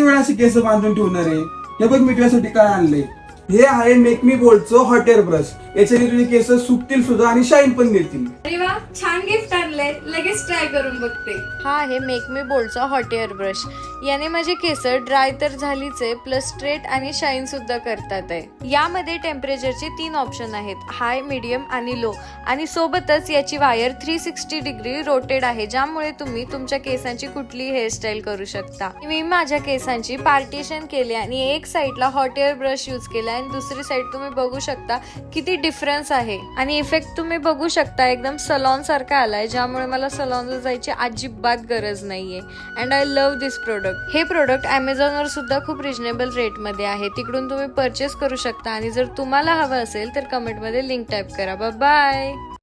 वेळा असे केस बांधून ठेवणार आहे? हे बघ मी तुझ्यासाठी काय आणलंय. हे आहे मेक मी बोल्डचं हॉट एअर ब्रश. याच्याने तुझे केस सुकतील सुद्धा आणि शाईन पण देतील. अरे वा, छान गिफ्ट आणलंय, लगेच ट्राय करून बघते. हा आहे मेक मी बोल्डचा हॉट एअर ब्रश. याने माझे केस ड्राय तर झालीच आहे, प्लस स्ट्रेट आणि शाईन सुद्धा करतात आहे. यामध्ये टेम्परेचरचे 3 ऑप्शन आहेत, हाय, मीडियम आणि लो. आणि सोबतच याची वायर 360 डिग्री रोटेड आहे, ज्यामुळे तुम्ही तुमच्या केसांची कुठलीही हेअरस्टाईल करू शकता. मी माझ्या केसांची पार्टिशन केली आणि एक साईडला हॉट एअर ब्रश यूज केला आणि दुसरी साईड तुम्ही बघू शकता किती डिफरन्स आहे. आणि इफेक्ट तुम्ही बघू शकता, एकदम सलॉन सारखा आलाय, ज्यामुळे मला सलॉनला जायची अजिबात गरज नाहीये. And I love this product. हे प्रोडक्ट ॲमेझॉनवर सुद्धा खूप रिजनेबल रेटमध्ये आहे, तिकडून तुम्ही परचेस करू शकता. आणि जर तुम्हाला हवं असेल तर कमेंटमध्ये लिंक टाईप करा. बाय.